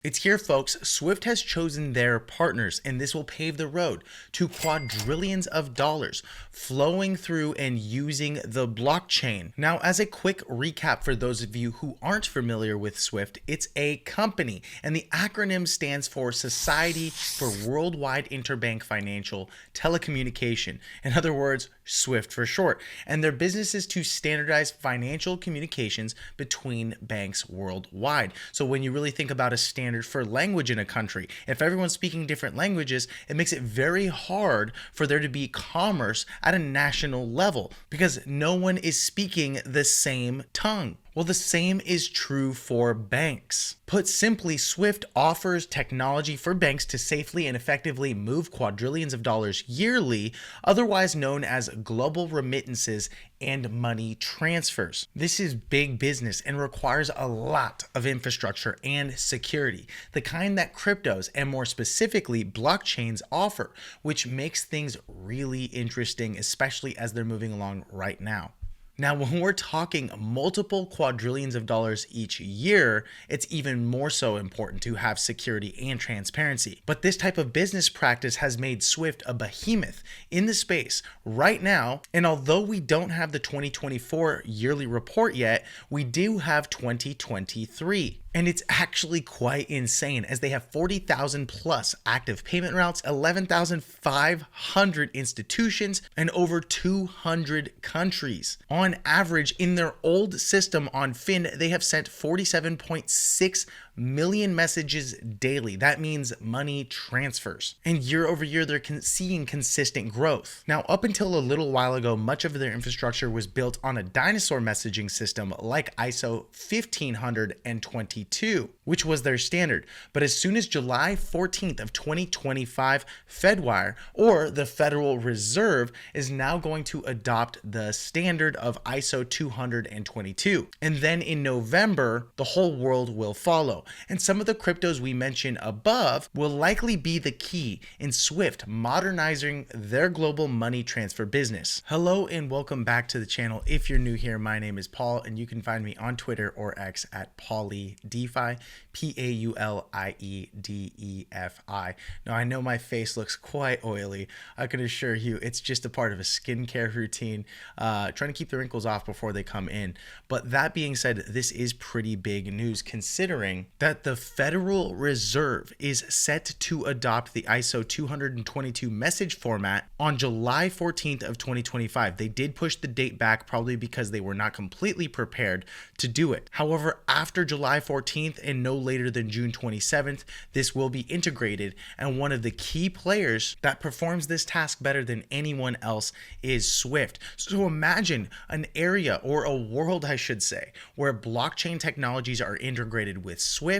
It's here, folks. Swift has chosen their partners, and this will pave the road to quadrillions of dollars flowing through and using the blockchain. Now, as a quick recap for those of you who aren't familiar with Swift, it's a company, and the acronym stands for Society for Worldwide Interbank Financial Telecommunication. In other words, SWIFT for short. And their business is to standardize financial communications between banks worldwide. So when you really think about a standard for language in a country, if everyone's speaking different languages, it makes it very hard for there to be commerce at a national level because no one is speaking the same tongue. Well, the same is true for banks. Put simply, Swift offers technology for banks to safely and effectively move quadrillions of dollars yearly, otherwise known as global remittances and money transfers. This is big business and requires a lot of infrastructure and security, the kind that cryptos and more specifically blockchains offer, which makes things really interesting, especially as they're moving along right now. Now, when we're talking multiple quadrillions of dollars each year, it's even more so important to have security and transparency. But this type of business practice has made Swift a behemoth in the space right now. And although we don't have the 2024 yearly report yet, we do have 2023. And it's actually quite insane as they have 40,000 plus active payment routes, 11,500 institutions, and over 200 countries. On average, in their old system on Fin, they have sent 47.6 million messages daily. That means money transfers. And year over year, they're seeing consistent growth. Now, up until a little while ago, much of their infrastructure was built on a dinosaur messaging system like ISO 1522, which was their standard. But as soon as July 14th of 2025, FedWire, or the Federal Reserve, is now going to adopt the standard of ISO 222. And then in November, the whole world will follow. And some of the cryptos we mentioned above will likely be the key in Swift modernizing their global money transfer business. Hello and welcome back to the channel. If you're new here, my name is Paul and you can find me on Twitter or X at PauliDeFi, PauliDeFi. Now I know my face looks quite oily. I can assure you it's just a part of a skincare routine, trying to keep the wrinkles off before they come in. But that being said, this is pretty big news considering that the Federal Reserve is set to adopt the ISO 222 message format on July 14th of 2025. They did push the date back probably because they were not completely prepared to do it. However, after July 14th and no later than June 27th, this will be integrated, and one of the key players that performs this task better than anyone else is Swift. So imagine an area, or a world I should say, where blockchain technologies are integrated with Swift,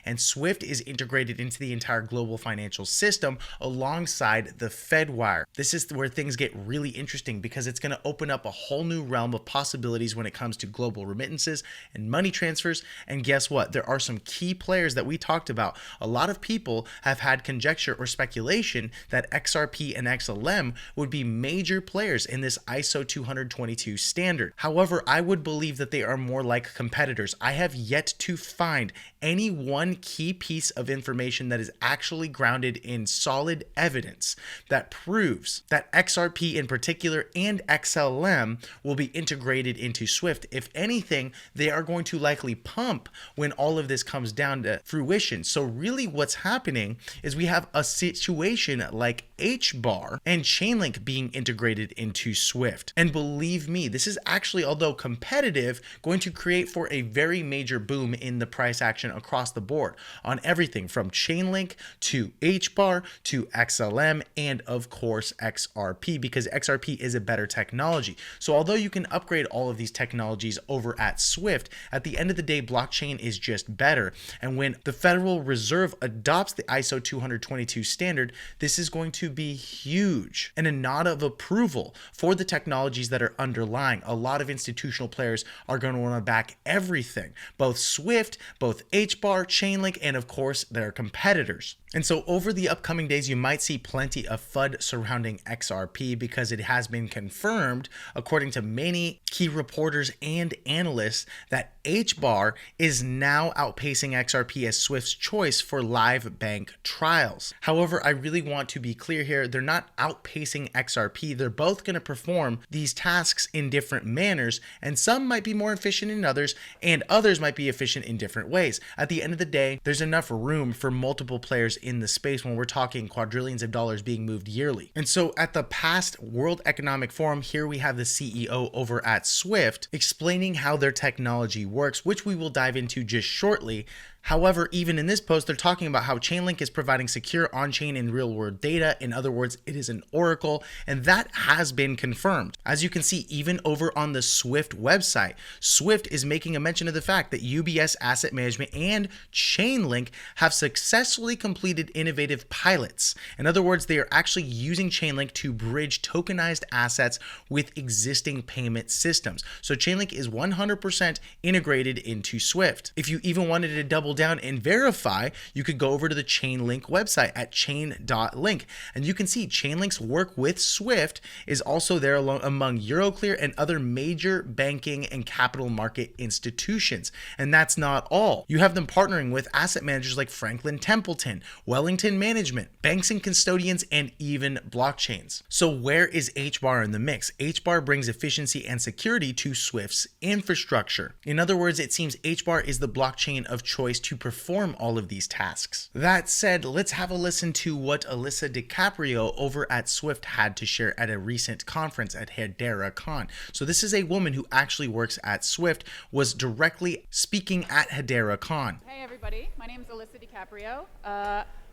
and Swift is integrated into the entire global financial system alongside the FedWire. This is where things get really interesting because it's going to open up a whole new realm of possibilities when it comes to global remittances and money transfers. And guess what? There are some key players that we talked about. A lot of people have had conjecture or speculation that XRP and XLM would be major players in this ISO 222 standard. However, I would believe that they are more like competitors. I have yet to find any one key piece of information that is actually grounded in solid evidence that proves that XRP in particular and XLM will be integrated into Swift. If anything, they are going to likely pump when all of this comes down to fruition. So really what's happening is we have a situation like HBAR and CHAINLINK being integrated into Swift. And believe me, this is actually, although competitive, going to create for a very major boom in the price action across the board on everything from CHAINLINK to HBAR to XLM and of course XRP, because XRP is a better technology. So although you can upgrade all of these technologies over at Swift, at the end of the day, blockchain is just better. And when the Federal Reserve adopts the ISO 222 standard, this is going to be huge and a nod of approval for the technologies that are underlying. A lot of institutional players are going to want to back everything, both Swift, both HBAR, CHAINLINK, and of course their competitors. And so over the upcoming days, you might see plenty of FUD surrounding XRP because it has been confirmed, according to many key reporters and analysts, that HBAR is now outpacing XRP as Swift's choice for live bank trials. However, I really want to be clear here, they're not outpacing XRP. They're both going to perform these tasks in different manners, and some might be more efficient than others, and others might be efficient in different ways. At the end of the day, there's enough room for multiple players in the space when we're talking quadrillions of dollars being moved yearly. And so at the past World Economic Forum, here we have the CEO over at Swift explaining how their technology works, which we will dive into just shortly. However, even in this post, they're talking about how Chainlink is providing secure on-chain and real-world data. In other words, it is an oracle, and that has been confirmed. As you can see, even over on the Swift website, Swift is making a mention of the fact that UBS Asset Management and Chainlink have successfully completed innovative pilots. In other words, they are actually using Chainlink to bridge tokenized assets with existing payment systems. So Chainlink is 100% integrated into Swift. If you even wanted to double down and verify, you could go over to the Chainlink website at chain.link, and you can see Chainlink's work with Swift is also there among Euroclear and other major banking and capital market institutions. And that's not all. You have them partnering with asset managers like Franklin Templeton, Wellington Management, banks and custodians, and even blockchains. So where is HBAR in the mix? HBAR brings efficiency and security to Swift's infrastructure. In other words, it seems HBAR is the blockchain of choice to perform all of these tasks. That said, let's have a listen to what Alyssa DiCaprio over at Swift had to share at a recent conference at Hedera Con. So this is a woman who actually works at Swift, was directly speaking at Hedera Con. Hey everybody, my name is Alyssa DiCaprio.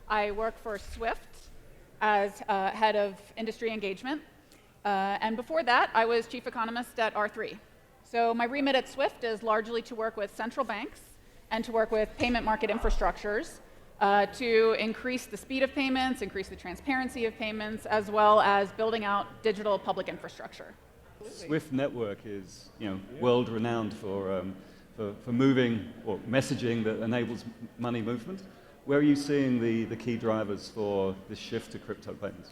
I work for Swift as head of industry engagement. And before that, I was chief economist at R3. So my remit at Swift is largely to work with central banks and to work with payment market infrastructures to increase the speed of payments, increase the transparency of payments, as well as building out digital public infrastructure. Swift network is, world renowned for moving or messaging that enables money movement. Where are you seeing the key drivers for this shift to crypto payments?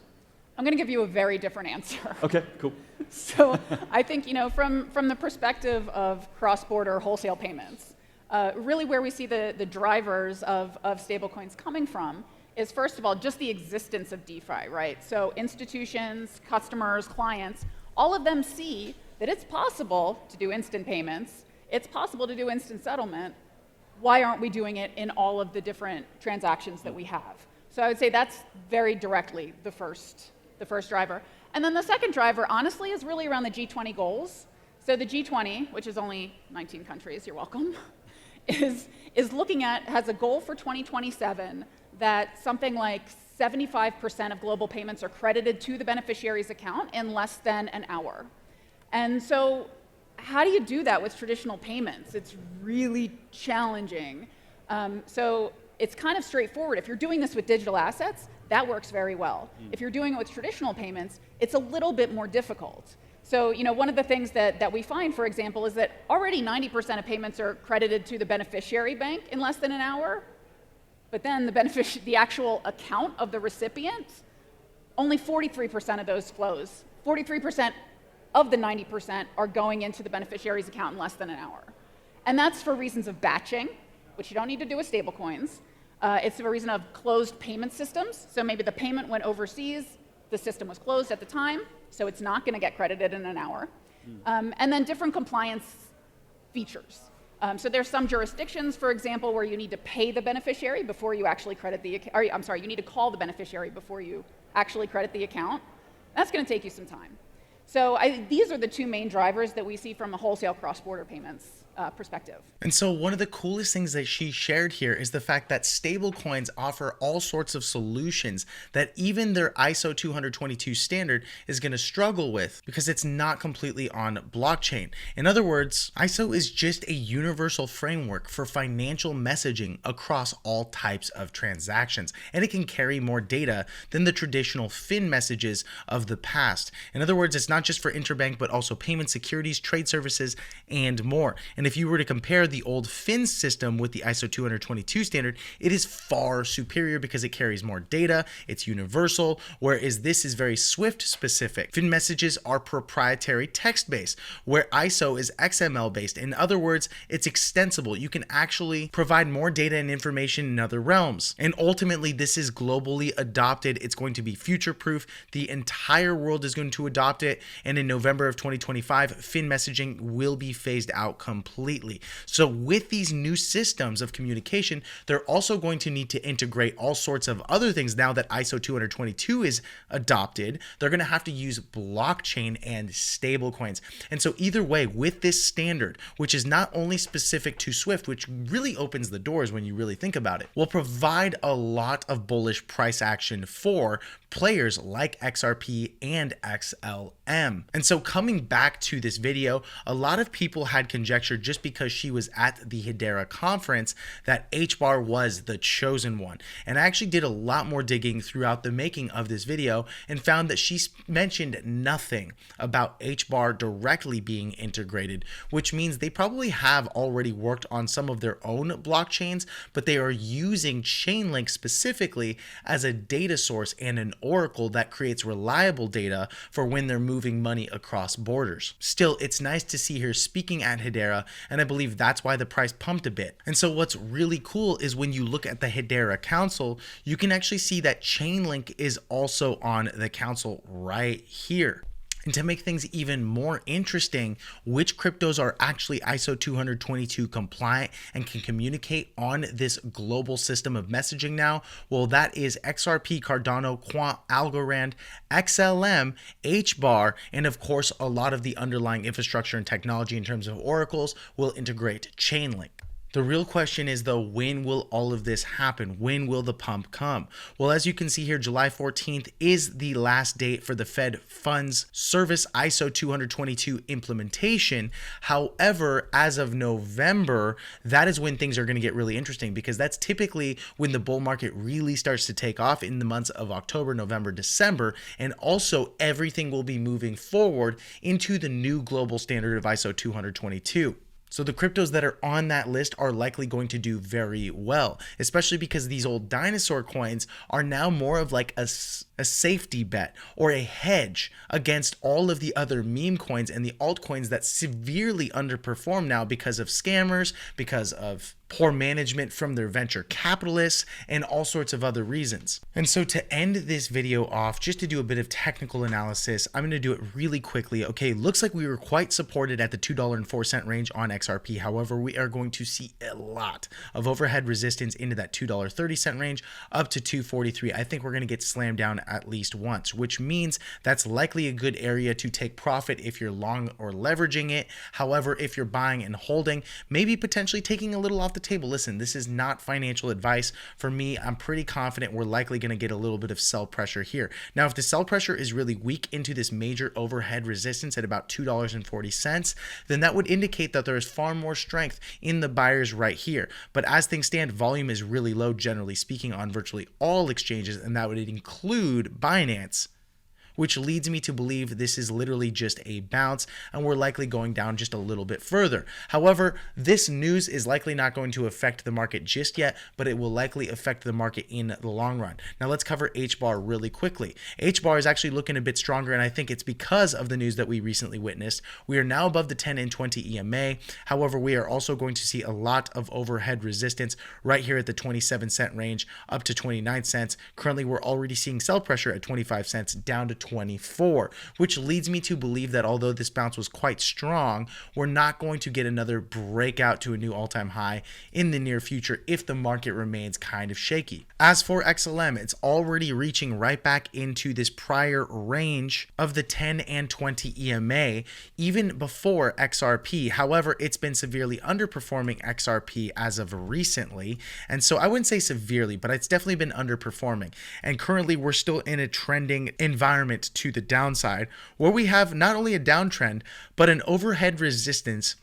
I'm going to give you a very different answer. Okay, cool. So I think, from the perspective of cross-border wholesale payments, really where we see the drivers of stablecoins coming from is, first of all, just the existence of DeFi, right? So institutions, customers, clients, all of them see that it's possible to do instant payments, it's possible to do instant settlement. Why aren't we doing it in all of the different transactions that we have? So I would say that's very directly the first driver. And then the second driver, honestly, is really around the G20 goals. So the G20, which is only 19 countries, you're welcome, has a goal for 2027 that something like 75% of global payments are credited to the beneficiary's account in less than an hour. And so how do you do that with traditional payments? It's really challenging. So it's kind of straightforward. If you're doing this with digital assets, that works very well. If you're doing it with traditional payments, it's a little bit more difficult. So, one of the things that we find, for example, is that already 90% of payments are credited to the beneficiary bank in less than an hour, but then the actual account of the recipient, only 43% of those flows. 43% of the 90% are going into the beneficiary's account in less than an hour. And that's for reasons of batching, which you don't need to do with stablecoins. It's for a reason of closed payment systems. So maybe the payment went overseas, the system was closed at the time, so it's not going to get credited in an hour. And then different compliance features. So there's some jurisdictions, for example, where you need to pay the beneficiary before you actually credit the account. You need to call the beneficiary before you actually credit the account. That's going to take you some time. So these are the two main drivers that we see from a wholesale cross-border payments perspective. And so one of the coolest things that she shared here is the fact that stablecoins offer all sorts of solutions that even their ISO 20022 standard is going to struggle with because it's not completely on blockchain. In other words, ISO is just a universal framework for financial messaging across all types of transactions, and it can carry more data than the traditional FIN messages of the past. In other words, it's not just for interbank, but also payment, securities, trade services, and more. And if you were to compare the old fin system with the ISO 222 standard, it is far superior because it carries more data, it's universal, whereas this is very Swift specific. Fin messages are proprietary text-based, where ISO is XML based. In other words, it's extensible. You can actually provide more data and information in other realms. And ultimately, this is globally adopted. It's going to be future-proof. The entire world is going to adopt it. And in November of 2025, fin messaging will be phased out completely. So with these new systems of communication, they're also going to need to integrate all sorts of other things now that ISO 222 is adopted. They're going to have to use blockchain and stablecoins. And so either way, with this standard, which is not only specific to Swift, which really opens the doors when you really think about it, will provide a lot of bullish price action for players like XRP and XLM. And so coming back to this video, a lot of people had conjectured just because she was at the Hedera conference that HBAR was the chosen one. And I actually did a lot more digging throughout the making of this video and found that she mentioned nothing about HBAR directly being integrated, which means they probably have already worked on some of their own blockchains, but they are using CHAINLINK specifically as a data source and an oracle that creates reliable data for when they're moving money across borders. Still, it's nice to see her speaking at Hedera, and I believe that's why the price pumped a bit. And so what's really cool is when you look at the Hedera council, you can actually see that CHAINLINK is also on the council right here. And to make things even more interesting, which cryptos are actually ISO 222 compliant and can communicate on this global system of messaging now? Well, that is XRP, Cardano, Quant, Algorand, XLM, HBAR, and of course, a lot of the underlying infrastructure and technology in terms of oracles will integrate CHAINLINK. The real question is though, when will all of this happen? When will the pump come? Well, as you can see here, July 14th is the last date for the Fed Funds Service ISO 222 implementation. However, as of November, that is when things are going to get really interesting because that's typically when the bull market really starts to take off in the months of October, November, December, and also everything will be moving forward into the new global standard of ISO 222. So the cryptos that are on that list are likely going to do very well, especially because these old dinosaur coins are now more of like a safety bet or a hedge against all of the other meme coins and the altcoins that severely underperform now because of scammers, because of poor management from their venture capitalists, and all sorts of other reasons. And so to end this video off, just to do a bit of technical analysis, I'm going to do it really quickly. Okay, looks like we were quite supported at the $2.04 range on XRP. However, we are going to see a lot of overhead resistance into that $2.30 range up to $2.43. I think we're going to get slammed down at least once, which means that's likely a good area to take profit if you're long or leveraging it. However, if you're buying and holding, maybe potentially taking a little off the table. Listen, this is not financial advice. For me, I'm pretty confident we're likely going to get a little bit of sell pressure here. Now, if the sell pressure is really weak into this major overhead resistance at about $2.40, then that would indicate that there is far more strength in the buyers right here. But as things stand, volume is really low, generally speaking, on virtually all exchanges, and that would include Binance, which leads me to believe this is literally just a bounce and we're likely going down just a little bit further. However, this news is likely not going to affect the market just yet, but it will likely affect the market in the long run. Now let's cover HBAR really quickly. HBAR is actually looking a bit stronger, and I think it's because of the news that we recently witnessed. We are now above the 10 and 20 EMA. However, we are also going to see a lot of overhead resistance right here at the 27-cent range up to 29 cents. Currently, we're already seeing sell pressure at 25 cents down to 24, which leads me to believe that although this bounce was quite strong, we're not going to get another breakout to a new all-time high in the near future if the market remains kind of shaky. As for XLM, it's already reaching right back into this prior range of the 10 and 20 EMA even before XRP. However, it's been severely underperforming XRP as of recently, and so I wouldn't say severely, but it's definitely been underperforming. And currently we're still in a trending environment to the downside, where we have not only a downtrend, but an overhead resistance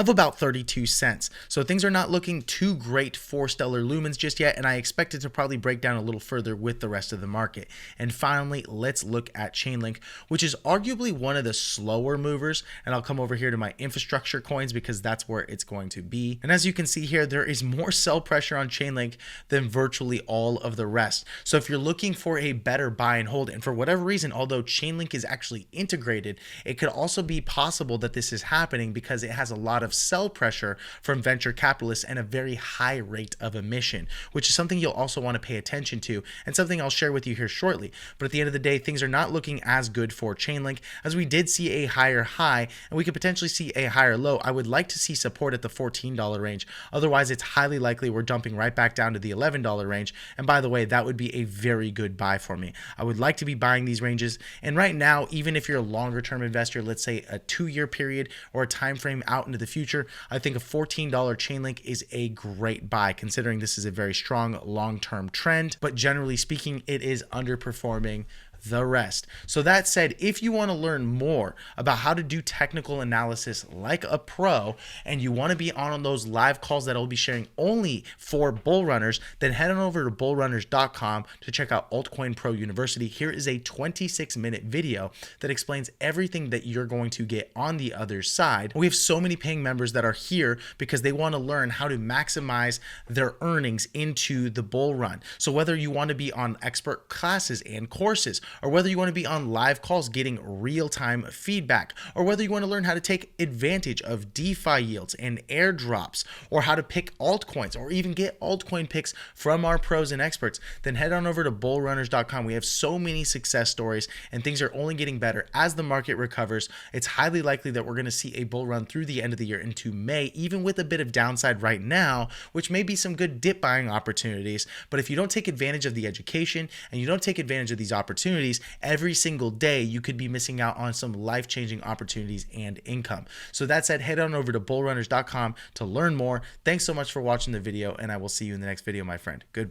of about 32 cents. So things are not looking too great for Stellar Lumens just yet, and I expect it to probably break down a little further with the rest of the market. And finally, let's look at CHAINLINK, which is arguably one of the slower movers, and I'll come over here to my infrastructure coins because that's where it's going to be. And as you can see here, there is more sell pressure on CHAINLINK than virtually all of the rest. So if you're looking for a better buy and hold, and for whatever reason, although CHAINLINK is actually integrated, it could also be possible that this is happening because it has a lot of sell pressure from venture capitalists and a very high rate of emission, which is something you'll also want to pay attention to and something I'll share with you here shortly. But at the end of the day, things are not looking as good for CHAINLINK, as we did see a higher high and we could potentially see a higher low. I would like to see support at the $14 range. Otherwise, it's highly likely we're dumping right back down to the $11 range. And by the way, that would be a very good buy for me. I would like to be buying these ranges. And right now, even if you're a longer term investor, let's say a 2-year period or a time frame out into the future, I think a $14 CHAINLINK is a great buy, considering this is a very strong long-term trend. But generally speaking, it is underperforming the rest. So that said, if you want to learn more about how to do technical analysis like a pro, and you want to be on those live calls that I'll be sharing only for bull runners, then head on over to bullrunners.com to check out Altcoin Pro University. Here is a 26-minute video that explains everything that you're going to get on the other side. We have so many paying members that are here because they want to learn how to maximize their earnings into the bull run. So whether you want to be on expert classes and courses, or whether you want to be on live calls getting real-time feedback, or whether you want to learn how to take advantage of DeFi yields and airdrops, or how to pick altcoins, or even get altcoin picks from our pros and experts, then head on over to bullrunners.com. We have so many success stories, and things are only getting better as the market recovers. It's highly likely that we're going to see a bull run through the end of the year into May, even with a bit of downside right now, which may be some good dip buying opportunities. But if you don't take advantage of the education and you don't take advantage of these opportunities, every single day you could be missing out on some life-changing opportunities and income. So that said, head on over to bullrunners.com to learn more. Thanks so much for watching the video, and I will see you in the next video, my friend. Goodbye.